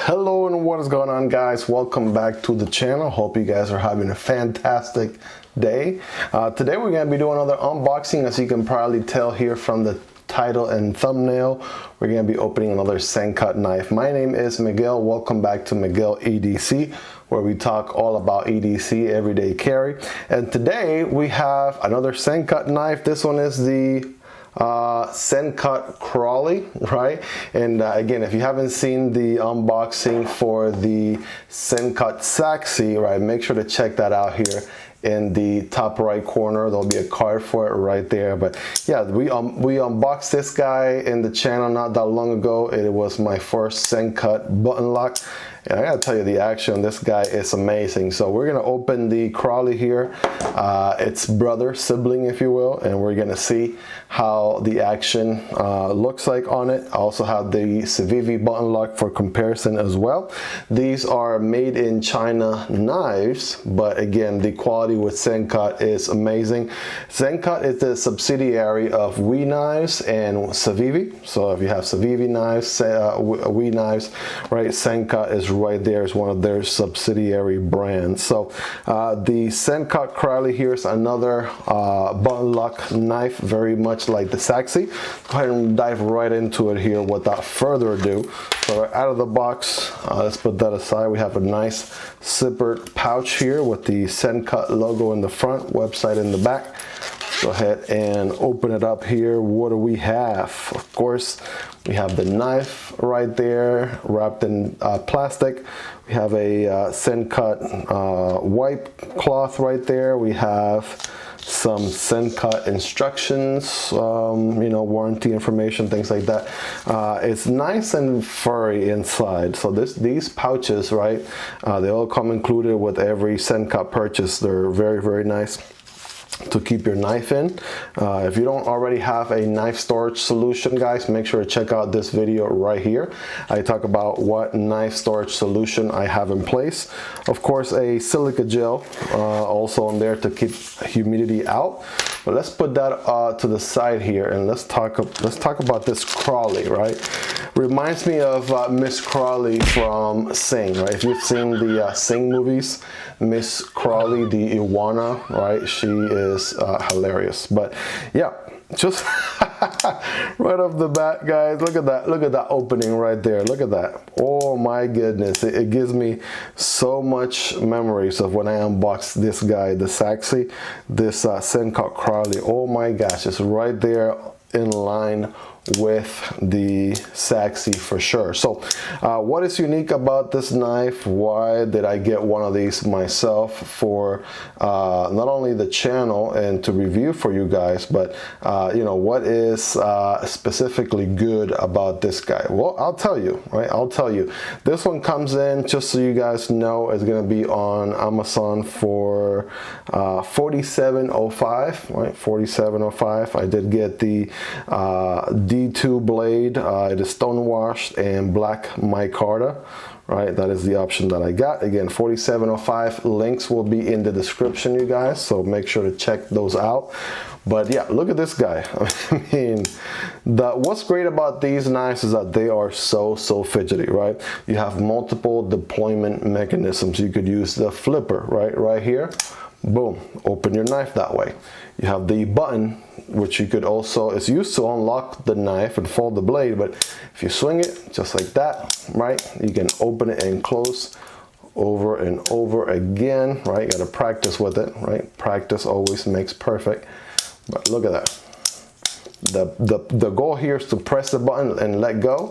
Hello and what is going on, guys? Welcome back to the channel. Hope you guys are having a fantastic day. Today we're going to be doing another unboxing. As you can probably tell here from the title and thumbnail, we're going to be opening another SENCUT knife. My name is Miguel. Welcome back to Miguel EDC, where we talk all about EDC, everyday carry. And today we have another SENCUT knife. This one is the SENCUT Crowley, right? And again, if you haven't seen the unboxing for the SENCUT Saxy, right, make sure to check that out here in the top right corner. There'll be a card for it right there. But yeah, we unboxed this guy in the channel not that long ago. It was my first SENCUT button lock. And I gotta tell you, the action on this guy is amazing. So we're gonna open the Crawley here, its brother, sibling, if you will, and we're gonna see how the action looks like on it. I also have the Civivi button lock for comparison as well. These are made in China knives, but again, the quality with SENCUT is amazing. SENCUT is the subsidiary of WE Knives and Civivi. So if you have Civivi knives, WE Knives, right, SENCUT is right there, is one of their subsidiary brands. So the SENCUT Crowley here is another button lock knife, very much like the Saxy. Go ahead and dive right into it here without further ado. So out of the box, let's put that aside. We have a nice zippered pouch here with the SENCUT logo in the front, website in the back. Go ahead and open it up here. What do we have? Of course, we have the knife right there wrapped in plastic. We have a SENCUT wipe cloth right there. We have some SENCUT instructions, you know, warranty information, things like that. It's nice and furry inside. So these pouches, right, they all come included with every SENCUT purchase. They're very, very nice to keep your knife in. If you don't already have a knife storage solution, guys, make sure to check out this video right here. I talk about what knife storage solution I have in place. Of course, a silica gel also in there to keep humidity out. But let's put that to the side here, and let's talk about this Crawley, right? Reminds me of Miss Crawley from Sing, right? If you've seen the Sing movies, Miss Crawley, the iguana, right? She is hilarious. But yeah, just right off the bat, guys, look at that opening right there. Look at that. Oh my goodness, it gives me so much memories of when I unboxed this guy, the Saxy, this SENCUT Crowley. Oh my gosh, it's right there in line with the Saxy for sure. So what is unique about this knife? Why did I get one of these myself for not only the channel and to review for you guys, but you know, what is specifically good about this guy? Well, I'll tell you, right? I'll tell you. This one comes in, just so you guys know, is going to be on Amazon for $47.05, right? $47.05. I did get the D2 blade. It is stonewashed and black micarta, right? That is the option that I got. Again, $47.05. Links will be in the description, you guys, so make sure to check those out. But yeah, look at this guy. I mean, what's great about these knives is that they are so fidgety, right? You have multiple deployment mechanisms. You could use the flipper, right here. Boom, open your knife that way. You have the button, which you could also, it's used to unlock the knife and fold the blade, but if you swing it just like that, right, you can open it and close over and over again, right? You gotta practice with it, right? Practice always makes perfect. But look at that. The goal here is to press the button and let go,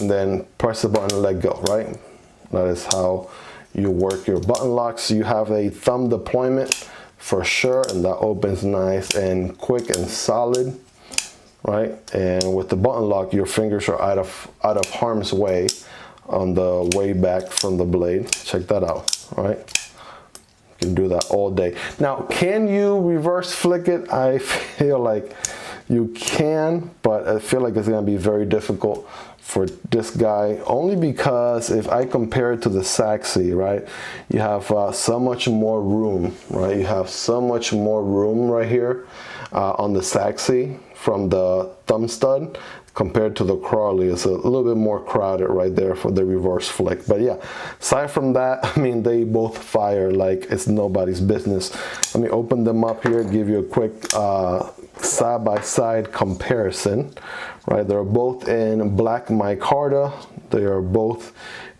and then press the button and let go, right? That is how you work your button locks. You have a thumb deployment for sure, and that opens nice and quick and solid, right? And with the button lock, your fingers are out of harm's way on the way back from the blade. Check that out, right? You can do that all day. Now, can you reverse flick it? I feel like you can, but I feel like it's gonna be very difficult for this guy, only because if I compare it to the Saxy, right, you have so much more room, right? You have so much more room right here on the Saxy from the thumb stud compared to the Crawley. It's a little bit more crowded right there for the reverse flick. But yeah, aside from that, I mean, they both fire like it's nobody's business. Let me open them up here, give you a quick side-by-side comparison. Right, they're both in black micarta. They are both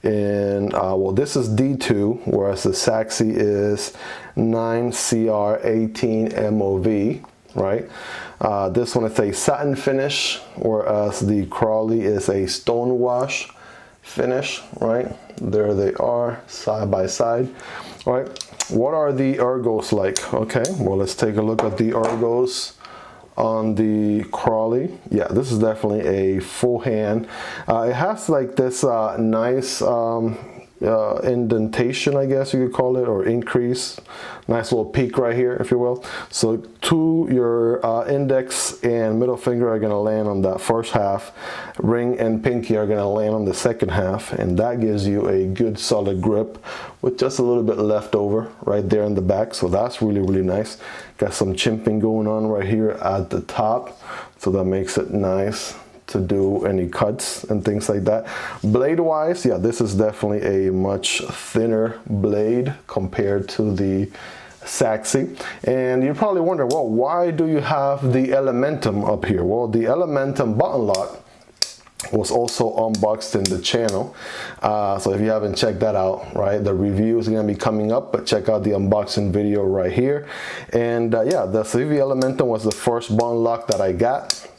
in, well, this is D2, whereas the Saxy is 9CR18 MOV, right? This one is a satin finish, whereas the Crawley is a stonewash finish, right? There they are, side by side, right? What are the ergos like? Okay, well, let's take a look at the ergos on the Crawley. Yeah, this is definitely a full hand. It has like this nice indentation, I guess you could call it, or increase. Nice little peak right here, if you will. So your index and middle finger are gonna land on that first half. Ring and pinky are gonna land on the second half, and that gives you a good solid grip with just a little bit left over right there in the back. So that's really, really nice. Got some chimping going on right here at the top, so that makes it nice to do any cuts and things like that. Blade wise, yeah, this is definitely a much thinner blade compared to the Saxy. And you probably wonder, well, why do you have the Elementum up here? Well, the Elementum button lock was also unboxed in the channel, so if you haven't checked that out, right, the review is going to be coming up, but check out the unboxing video right here. And yeah, the CV Elementum was the first button lock that I got.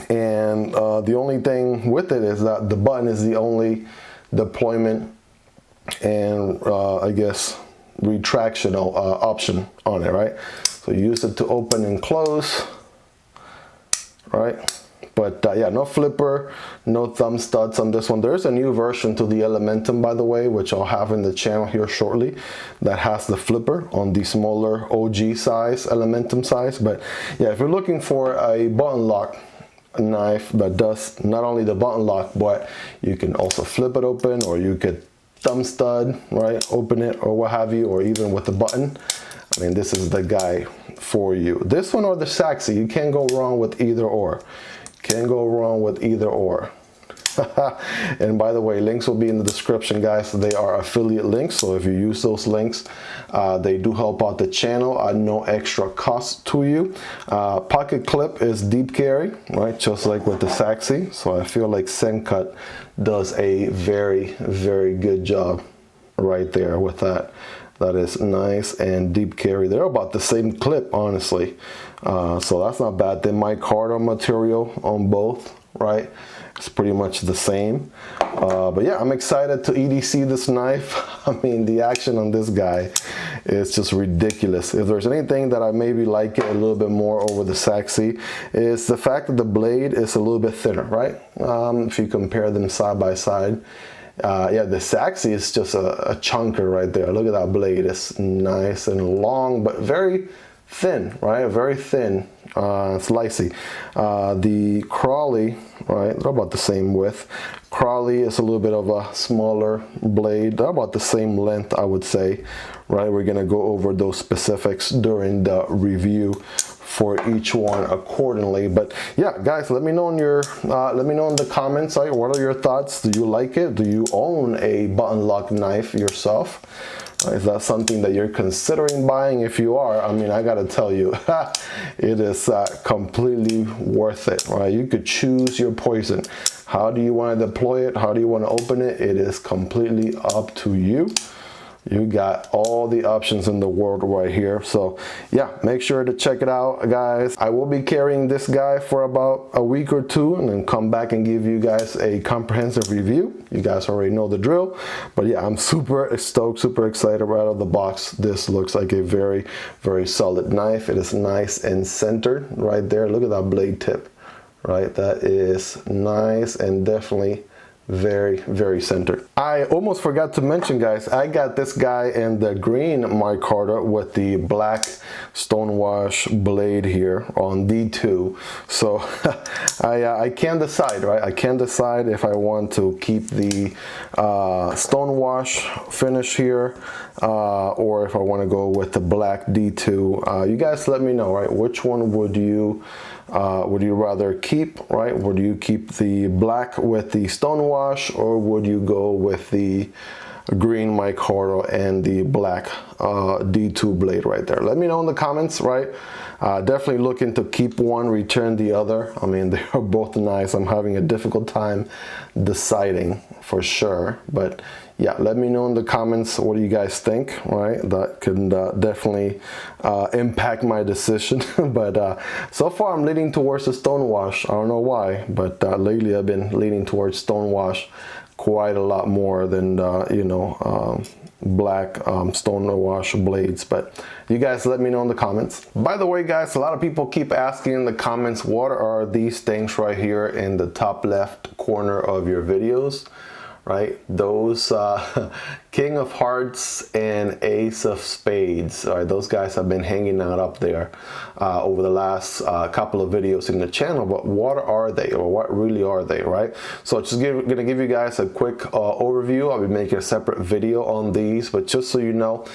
And the only thing with it is that the button is the only deployment and I guess retractional option on it, right? So you use it to open and close, right? But yeah, no flipper, no thumb studs on this one. There's a new version to the Elementum, by the way, which I'll have in the channel here shortly, that has the flipper on the smaller OG size, Elementum size. But yeah, if you're looking for a button lock knife that does not only the button lock, but you can also flip it open, or you could thumb stud, right, open it or what have you, or even with the button, I mean, this is the guy for you. This one or the Saxy, you can't go wrong with either or. Can't go wrong with either or. And by the way, links will be in the description, guys. They are affiliate links, so if you use those links, they do help out the channel at no extra cost to you. Pocket clip is deep carry, right, just like with the Saxy. So I feel like SENCUT does a very, very good job right there with that. That is nice and deep carry. They're about the same clip, honestly. So that's not bad. The micarta material on both, right? It's pretty much the same. But yeah, I'm excited to EDC this knife. I mean, the action on this guy is just ridiculous. If there's anything that I maybe like it a little bit more over the Saxy, is the fact that the blade is a little bit thinner, right? If you compare them side by side. Yeah, the Saxy is just a chunker right there. Look at that blade. It's nice and long, but very thin, right? Very thin, slicey. The Crawley, right, they're about the same width. Crawley is a little bit of a smaller blade. They're about the same length, I would say, right? We're gonna go over those specifics during the review for each one accordingly. But yeah, guys, let me know in your let me know in the comments, like, what are your thoughts? Do you like it? Do you own a button lock knife yourself? Is that something that you're considering buying? If you are, I mean, I gotta tell you, it is completely worth it, right? You could choose your poison. How do you want to deploy it? How do you want to open it? It is completely up to you. You got all the options in the world right here. So yeah, make sure to check it out, guys. I will be carrying this guy for about a week or two and then come back and give you guys a comprehensive review. You guys already know the drill, but yeah, I'm super stoked, super excited right out of the box. This looks like a very, very solid knife. It is nice and centered right there. Look at that blade tip, right? That is nice and definitely very, very centered. I almost forgot to mention, guys, I got this guy in the green micarta with the black stonewash blade here on D2. So I can't decide, right? I can't decide if I want to keep the stonewash finish here or if I want to go with the black D2. You guys let me know, right? Which one would you rather keep, right? Would you keep the black with the stonewash, or would you go with the green micarta and the black D2 blade right there? Let me know in the comments, right? Definitely looking to keep one, return the other. I mean, they are both nice. I'm having a difficult time deciding for sure, but yeah, let me know in the comments what do you guys think, right? That can definitely impact my decision. But so far I'm leaning towards the stonewash. I don't know why, but lately I've been leaning towards stonewash quite a lot more than you know, black stonewash blades. But you guys let me know in the comments. By the way, guys, a lot of people keep asking in the comments, what are these things right here in the top left corner of your videos? Right, those King of Hearts and Ace of Spades, all right, those guys have been hanging out up there over the last couple of videos in the channel. But what are they, or what really are they, right? So just gonna give you guys a quick overview. I'll be making a separate video on these, but just so you know,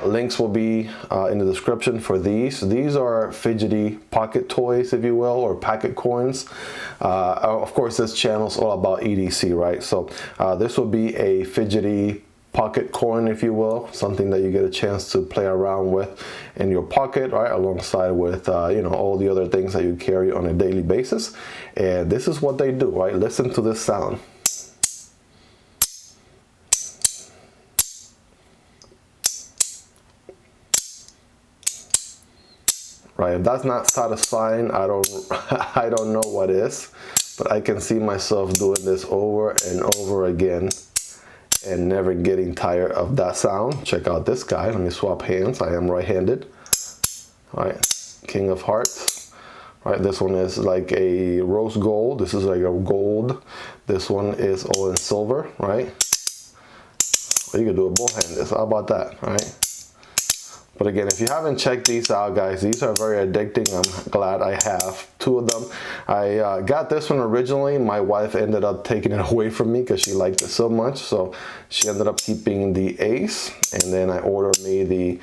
links will be in the description for these. These are fidgety pocket toys, if you will, or pocket coins. Of course, this channel is all about EDC, right? So this will be a fidgety pocket coin, if you will, something that you get a chance to play around with in your pocket, right, alongside with you know, all the other things that you carry on a daily basis. And this is what they do, right? Listen to this sound. Right, if that's not satisfying, I don't know what is. But I can see myself doing this over and over again and never getting tired of that sound. Check out this guy. Let me swap hands. I am right-handed. All right, King of Hearts. All right, this one is like a rose gold. This is like a gold. This one is all in silver, right? Well, you can do it both-handed. How about that, all right? But again, if you haven't checked these out, guys, these are very addicting. I'm glad I have two of them. I got this one originally. My wife ended up taking it away from me because she liked it so much. So she ended up keeping the Ace, and then I ordered me the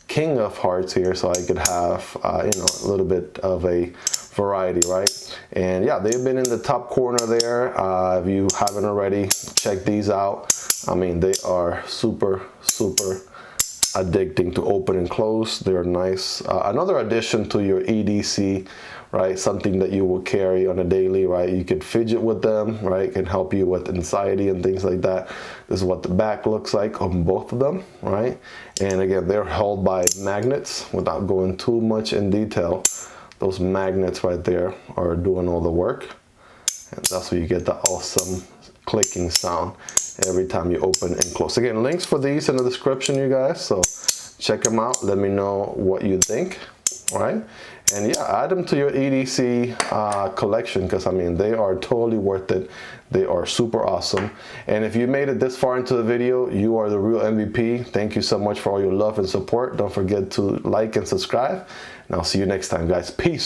King of Hearts here so I could have, you know, a little bit of a variety, right? And yeah, they've been in the top corner there. If you haven't already, check these out. I mean, they are super, super addicting to open and close. They're nice. Another addition to your EDC, right? Something that you will carry on a daily, right? You could fidget with them, right? It can help you with anxiety and things like that. This is what the back looks like on both of them, right? And again, they're held by magnets. Without going too much in detail, those magnets right there are doing all the work. And that's where you get the awesome clicking sound every time you open and close. Again, links for these in the description, you guys, so check them out. Let me know what you think, all right? And yeah, add them to your EDC collection, because I mean, they are totally worth it. They are super awesome. And if you made it this far into the video, you are the real MVP. Thank you so much for all your love and support. Don't forget to like and subscribe, and I'll see you next time, guys. Peace.